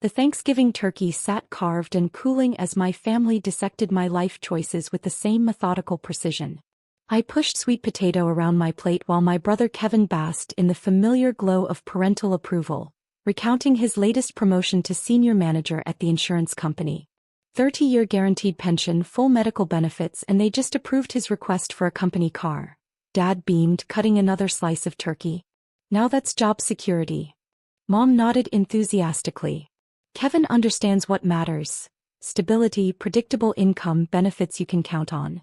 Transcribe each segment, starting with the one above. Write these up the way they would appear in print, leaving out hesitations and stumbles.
The Thanksgiving turkey sat carved and cooling as my family dissected my life choices with the same methodical precision. I pushed sweet potato around my plate while my brother Kevin basked in the familiar glow of parental approval, recounting his latest promotion to senior manager at the insurance company. 30-year guaranteed pension, full medical benefits, and they just approved his request for a company car. Dad beamed, cutting another slice of turkey. Now that's job security. Mom nodded enthusiastically. Kevin understands what matters. Stability, predictable income, benefits you can count on.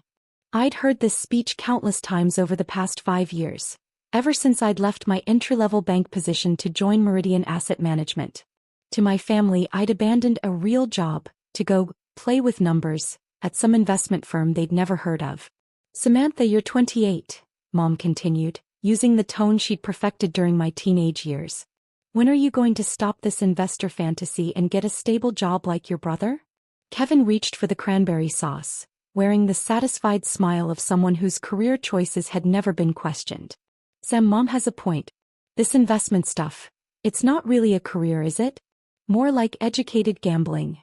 I'd heard this speech countless times over the past 5 years, ever since I'd left my entry-level bank position to join Meridian Asset Management. To my family, I'd abandoned a real job to go play with numbers at some investment firm they'd never heard of. Samantha, you're 28, Mom continued, using the tone she'd perfected during my teenage years. When are you going to stop this investor fantasy and get a stable job like your brother? Kevin reached for the cranberry sauce, wearing the satisfied smile of someone whose career choices had never been questioned. Sam, Mom has a point. This investment stuff, it's not really a career, is it? More like educated gambling.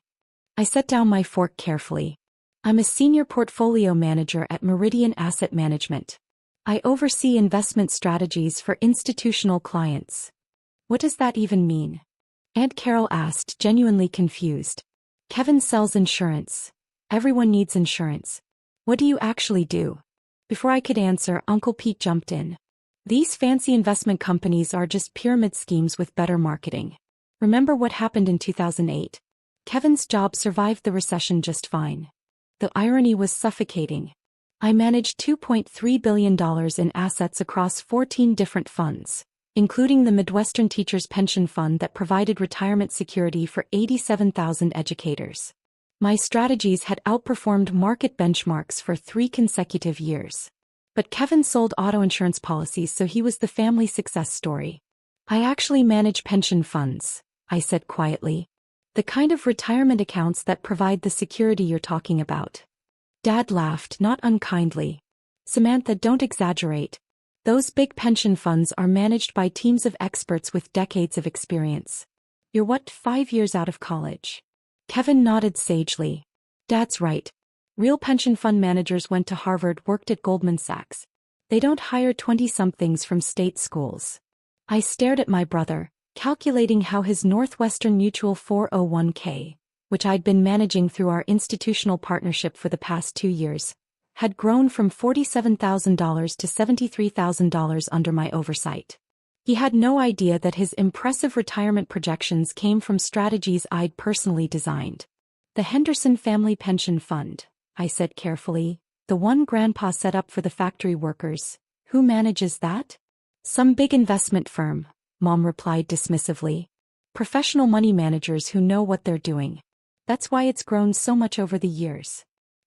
I set down my fork carefully. I'm a senior portfolio manager at Meridian Asset Management. I oversee investment strategies for institutional clients. What does that even mean? Aunt Carol asked, genuinely confused. Kevin sells insurance. Everyone needs insurance. What do you actually do? Before I could answer, Uncle Pete jumped in. These fancy investment companies are just pyramid schemes with better marketing. Remember what happened in 2008? Kevin's job survived the recession just fine. The irony was suffocating. I managed $2.3 billion in assets across 14 different funds, including the Midwestern Teachers Pension Fund that provided retirement security for 87,000 educators. My strategies had outperformed market benchmarks for 3 consecutive years. But Kevin sold auto insurance policies, so he was the family success story. I actually manage pension funds, I said quietly. The kind of retirement accounts that provide the security you're talking about. Dad laughed, not unkindly. Samantha, don't exaggerate. Those big pension funds are managed by teams of experts with decades of experience. You're what, 5 years out of college? Kevin nodded sagely. Dad's right. Real pension fund managers went to Harvard, worked at Goldman Sachs. They don't hire 20-somethings from state schools. I stared at my brother, calculating how his Northwestern Mutual 401k, which I'd been managing through our institutional partnership for the past 2 years, had grown from $47,000 to $73,000 under my oversight. He had no idea that his impressive retirement projections came from strategies I'd personally designed. The Henderson Family Pension Fund, I said carefully, the one Grandpa set up for the factory workers. Who manages that? Some big investment firm, Mom replied dismissively. Professional money managers who know what they're doing. That's why it's grown so much over the years.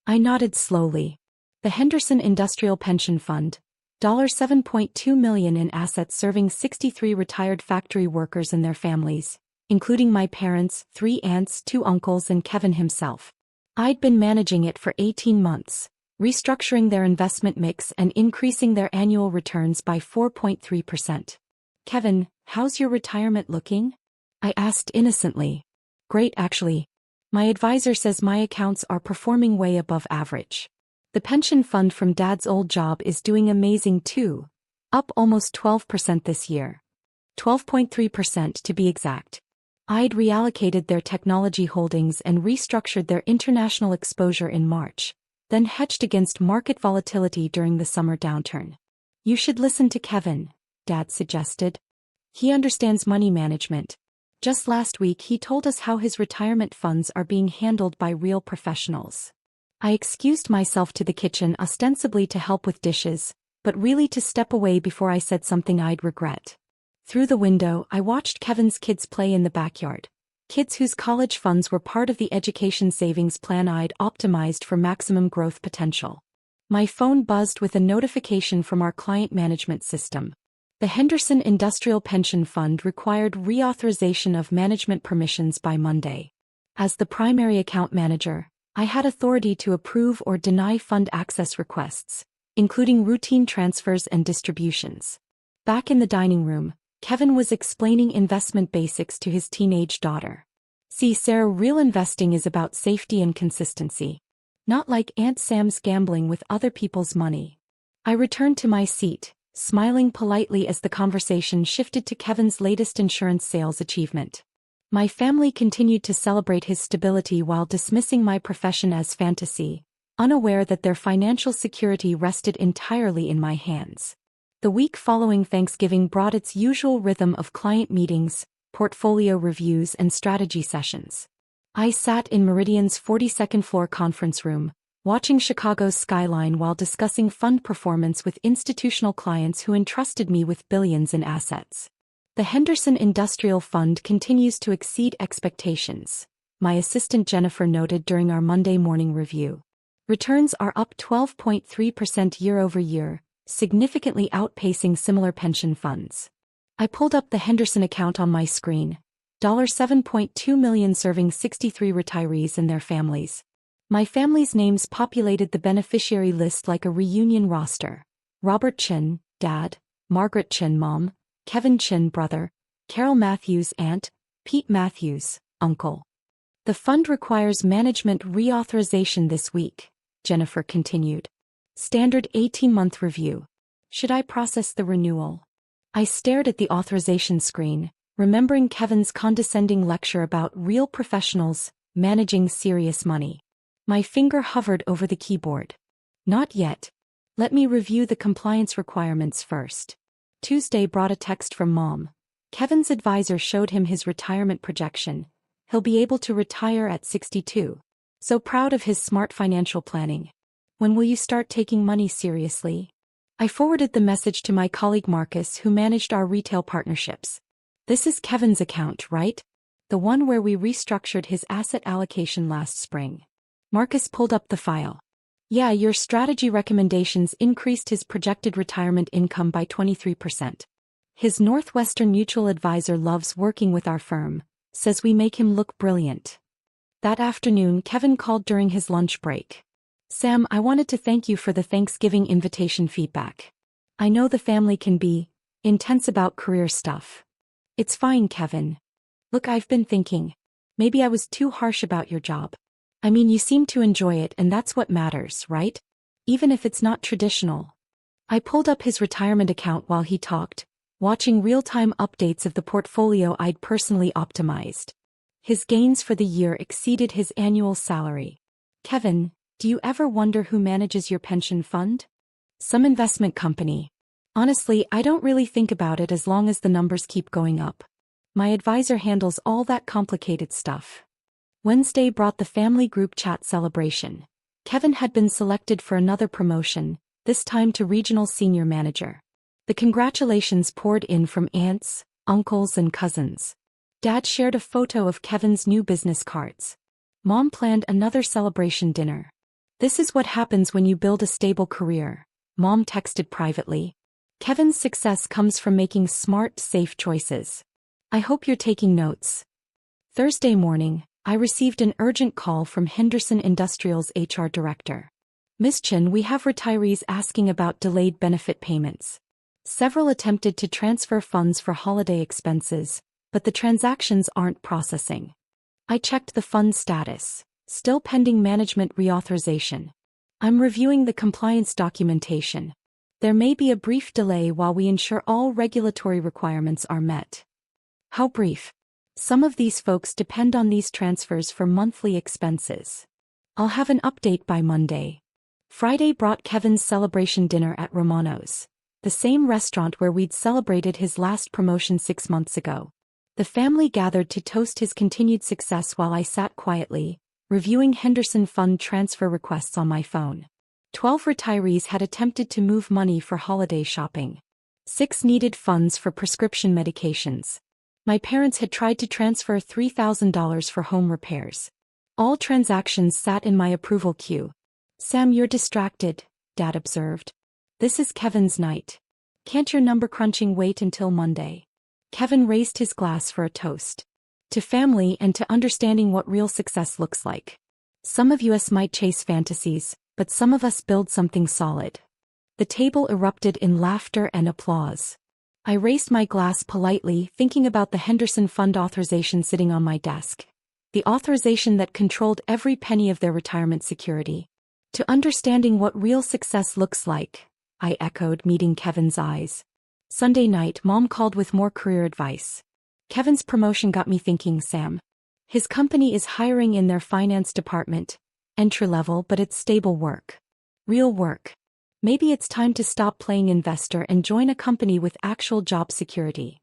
I nodded slowly. The Henderson Industrial Pension Fund, $7.2 million in assets serving 63 retired factory workers and their families, including my parents, 3 aunts, 2 uncles, and Kevin himself. I'd been managing it for 18 months, restructuring their investment mix and increasing their annual returns by 4.3%. Kevin, how's your retirement looking? I asked innocently. Great, actually. My advisor says my accounts are performing way above average. The pension fund from Dad's old job is doing amazing too, up almost 12% this year. 12.3% to be exact. I'd reallocated their technology holdings and restructured their international exposure in March, then hedged against market volatility during the summer downturn. You should listen to Kevin, Dad suggested. He understands money management. Just last week he told us how his retirement funds are being handled by real professionals. I excused myself to the kitchen ostensibly to help with dishes, but really to step away before I said something I'd regret. Through the window, I watched Kevin's kids play in the backyard. Kids whose college funds were part of the education savings plan I'd optimized for maximum growth potential. My phone buzzed with a notification from our client management system. The Henderson Industrial Pension Fund required reauthorization of management permissions by Monday. As the primary account manager, I had authority to approve or deny fund access requests, including routine transfers and distributions. Back in the dining room, Kevin was explaining investment basics to his teenage daughter. See, Sarah, real investing is about safety and consistency. Not like Aunt Sam's gambling with other people's money. I returned to my seat, smiling politely as the conversation shifted to Kevin's latest insurance sales achievement. My family continued to celebrate his stability while dismissing my profession as fantasy, unaware that their financial security rested entirely in my hands. The week following Thanksgiving brought its usual rhythm of client meetings, portfolio reviews, and strategy sessions. I sat in Meridian's 42nd floor conference room, watching Chicago's skyline while discussing fund performance with institutional clients who entrusted me with billions in assets. The Henderson Industrial Fund continues to exceed expectations, my assistant Jennifer noted during our Monday morning review. Returns are up 12.3% year-over-year, significantly outpacing similar pension funds. I pulled up the Henderson account on my screen, $7.2 million serving 63 retirees and their families. My family's names populated the beneficiary list like a reunion roster. Robert Chin, Dad; Margaret Chin, Mom; Kevin Chin, brother; Carol Matthews, aunt; Pete Matthews, uncle. The fund requires management reauthorization this week, Jennifer continued. Standard 18-month review. Should I process the renewal? I stared at the authorization screen, remembering Kevin's condescending lecture about real professionals managing serious money. My finger hovered over the keyboard. Not yet. Let me review the compliance requirements first. Tuesday brought a text from Mom. Kevin's advisor showed him his retirement projection. He'll be able to retire at 62. So proud of his smart financial planning. When will you start taking money seriously? I forwarded the message to my colleague Marcus, who managed our retail partnerships. This is Kevin's account, right? The one where we restructured his asset allocation last spring. Marcus pulled up the file. Yeah, your strategy recommendations increased his projected retirement income by 23%. His Northwestern mutual advisor loves working with our firm, says we make him look brilliant. That afternoon, Kevin called during his lunch break. Sam, I wanted to thank you for the Thanksgiving invitation feedback. I know the family can be intense about career stuff. It's fine, Kevin. Look, I've been thinking. Maybe I was too harsh about your job. I mean, you seem to enjoy it, and that's what matters, right? Even if it's not traditional. I pulled up his retirement account while he talked, watching real-time updates of the portfolio I'd personally optimized. His gains for the year exceeded his annual salary. Kevin, do you ever wonder who manages your pension fund? Some investment company. Honestly, I don't really think about it as long as the numbers keep going up. My advisor handles all that complicated stuff. Wednesday brought the family group chat celebration. Kevin had been selected for another promotion, this time to regional senior manager. The congratulations poured in from aunts, uncles, and cousins. Dad shared a photo of Kevin's new business cards. Mom planned another celebration dinner. This is what happens when you build a stable career, Mom texted privately. Kevin's success comes from making smart, safe choices. I hope you're taking notes. Thursday morning, I received an urgent call from Henderson Industrial's HR director. Ms. Chin, we have retirees asking about delayed benefit payments. Several attempted to transfer funds for holiday expenses, but the transactions aren't processing. I checked the fund status, still pending management reauthorization. I'm reviewing the compliance documentation. There may be a brief delay while we ensure all regulatory requirements are met. How brief? Some of these folks depend on these transfers for monthly expenses. I'll have an update by Monday. Friday brought Kevin's celebration dinner at Romano's, the same restaurant where we'd celebrated his last promotion 6 months ago. The family gathered to toast his continued success while I sat quietly, reviewing Henderson Fund transfer requests on my phone. 12 retirees had attempted to move money for holiday shopping. 6 needed funds for prescription medications. My parents had tried to transfer $3,000 for home repairs. All transactions sat in my approval queue. Sam, you're distracted, Dad observed. This is Kevin's night. Can't your number crunching wait until Monday? Kevin raised his glass for a toast. To family and to understanding what real success looks like. Some of us might chase fantasies, but some of us build something solid. The table erupted in laughter and applause. I raised my glass politely, thinking about the Henderson Fund authorization sitting on my desk. The authorization that controlled every penny of their retirement security. To understanding what real success looks like, I echoed, meeting Kevin's eyes. Sunday night, Mom called with more career advice. Kevin's promotion got me thinking, Sam. His company is hiring in their finance department. Entry-level, but it's stable work. Real work. Maybe it's time to stop playing investor and join a company with actual job security.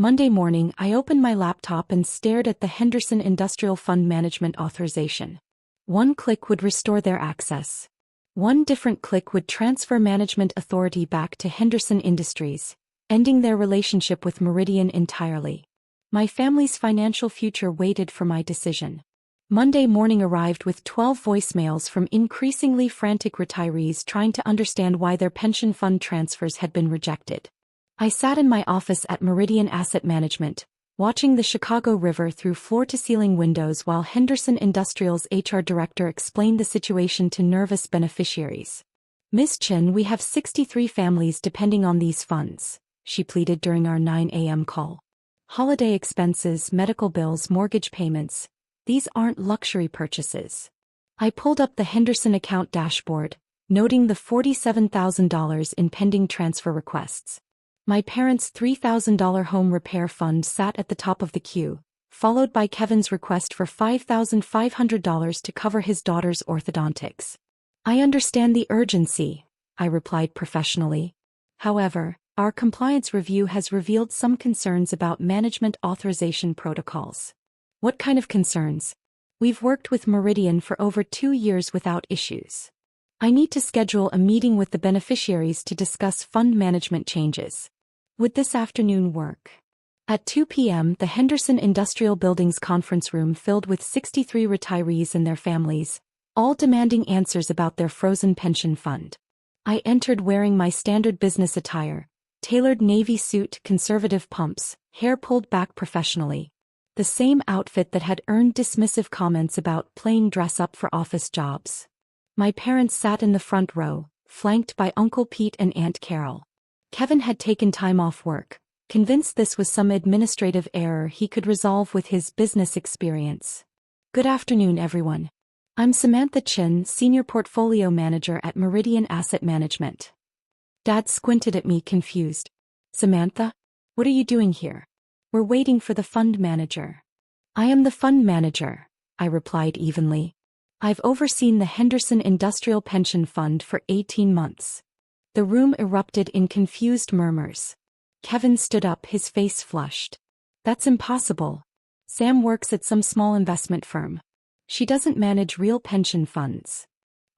Monday morning, I opened my laptop and stared at the Henderson Industrial Fund Management authorization. One click would restore their access. One different click would transfer management authority back to Henderson Industries, ending their relationship with Meridian entirely. My family's financial future waited for my decision. Monday morning arrived with 12 voicemails from increasingly frantic retirees trying to understand why their pension fund transfers had been rejected. I sat in my office at Meridian Asset Management, watching the Chicago River through floor-to-ceiling windows while Henderson Industrial's HR director explained the situation to nervous beneficiaries. Ms. Chin, we have 63 families depending on these funds, she pleaded during our 9 a.m. call. Holiday expenses, medical bills, mortgage payments, these aren't luxury purchases. I pulled up the Henderson account dashboard, noting the $47,000 in pending transfer requests. My parents' $3,000 home repair fund sat at the top of the queue, followed by Kevin's request for $5,500 to cover his daughter's orthodontics. I understand the urgency, I replied professionally. However, our compliance review has revealed some concerns about management authorization protocols. What kind of concerns? We've worked with Meridian for over 2 years without issues. I need to schedule a meeting with the beneficiaries to discuss fund management changes. Would this afternoon work? At 2 p.m., the Henderson Industrial Building's conference room filled with 63 retirees and their families, all demanding answers about their frozen pension fund. I entered wearing my standard business attire, tailored navy suit, conservative pumps, hair pulled back professionally. The same outfit that had earned dismissive comments about playing dress-up for office jobs. My parents sat in the front row, flanked by Uncle Pete and Aunt Carol. Kevin had taken time off work, convinced this was some administrative error he could resolve with his business experience. Good afternoon, everyone. I'm Samantha Chin, Senior Portfolio Manager at Meridian Asset Management. Dad squinted at me, confused. Samantha? What are you doing here? We're waiting for the fund manager. I am the fund manager, I replied evenly. I've overseen the Henderson Industrial Pension Fund for 18 months. The room erupted in confused murmurs. Kevin stood up, his face flushed. That's impossible. Sam works at some small investment firm. She doesn't manage real pension funds.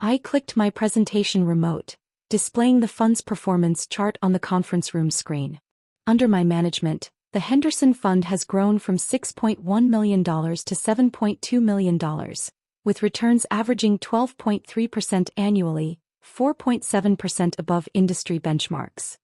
I clicked my presentation remote, displaying the fund's performance chart on the conference room screen. Under my management, the Henderson Fund has grown from $6.1 million to $7.2 million, with returns averaging 12.3% annually, 4.7% above industry benchmarks.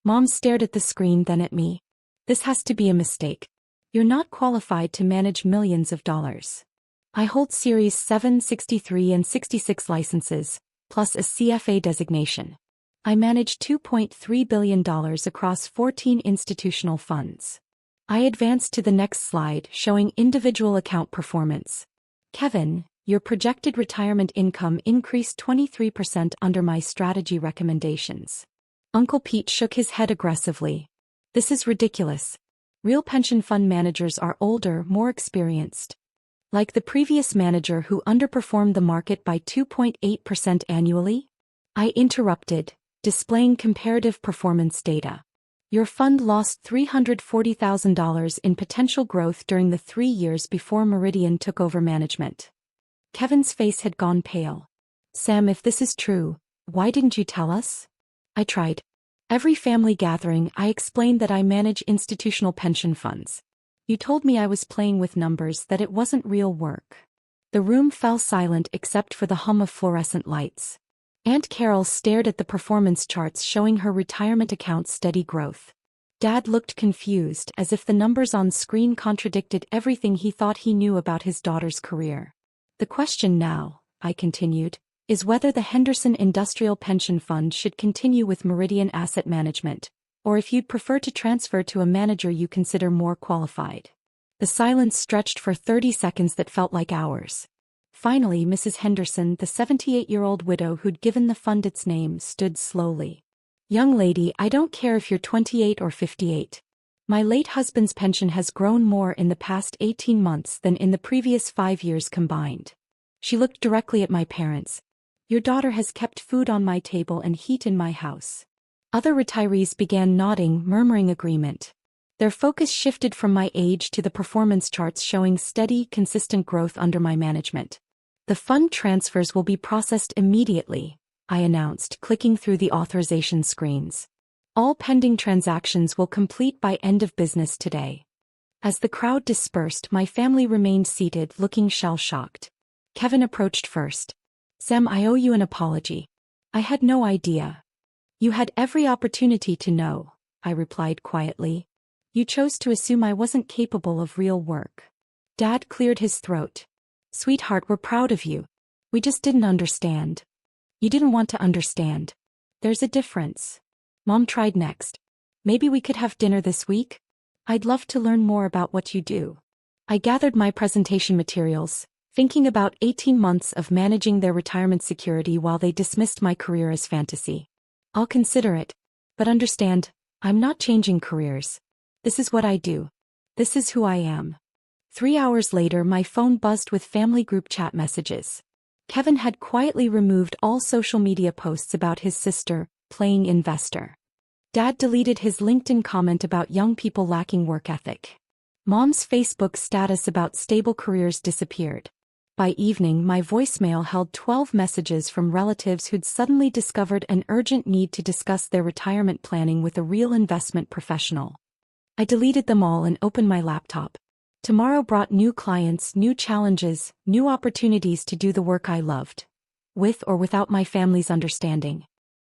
Mom stared at the screen, then at me. This has to be a mistake. You're not qualified to manage millions of dollars. I hold Series 7, 63 and 66 licenses, plus a CFA designation. I manage $2.3 billion across 14 institutional funds. I advanced to the next slide, showing individual account performance. Kevin, your projected retirement income increased 23% under my strategy recommendations. Uncle Pete shook his head aggressively. This is ridiculous. Real pension fund managers are older, more experienced. Like the previous manager who underperformed the market by 2.8% annually? I interrupted, displaying comparative performance data. Your fund lost $340,000 in potential growth during the 3 years before Meridian took over management. Kevin's face had gone pale. Sam, if this is true, why didn't you tell us? I tried. Every family gathering, I explained that I manage institutional pension funds. You told me I was playing with numbers, that it wasn't real work. The room fell silent except for the hum of fluorescent lights. Aunt Carol stared at the performance charts showing her retirement account's steady growth. Dad looked confused, as if the numbers on screen contradicted everything he thought he knew about his daughter's career. The question now, I continued, is whether the Henderson Industrial Pension Fund should continue with Meridian Asset Management, or if you'd prefer to transfer to a manager you consider more qualified. The silence stretched for 30 seconds that felt like hours. Finally, Mrs. Henderson, the 78-year-old widow who'd given the fund its name, stood slowly. "Young lady, I don't care if you're 28 or 58. My late husband's pension has grown more in the past 18 months than in the previous 5 years combined." She looked directly at my parents. "Your daughter has kept food on my table and heat in my house." Other retirees began nodding, murmuring agreement. Their focus shifted from my age to the performance charts showing steady, consistent growth under my management. "The fund transfers will be processed immediately," I announced, clicking through the authorization screens. "All pending transactions will complete by end of business today." As the crowd dispersed, my family remained seated, looking shell-shocked. Kevin approached first. "Sam, I owe you an apology. I had no idea." "You had every opportunity to know," I replied quietly. "You chose to assume I wasn't capable of real work." Dad cleared his throat. "Sweetheart, we're proud of you. We just didn't understand." "You didn't want to understand. There's a difference." Mom tried next. "Maybe we could have dinner this week? I'd love to learn more about what you do." I gathered my presentation materials, thinking about 18 months of managing their retirement security while they dismissed my career as fantasy. "I'll consider it. But understand, I'm not changing careers. This is what I do. This is who I am." 3 hours later, my phone buzzed with family group chat messages. Kevin had quietly removed all social media posts about his sister, playing investor. Dad deleted his LinkedIn comment about young people lacking work ethic. Mom's Facebook status about stable careers disappeared. By evening, my voicemail held 12 messages from relatives who'd suddenly discovered an urgent need to discuss their retirement planning with a real investment professional. I deleted them all and opened my laptop. Tomorrow brought new clients, new challenges, new opportunities to do the work I loved. With or without my family's understanding.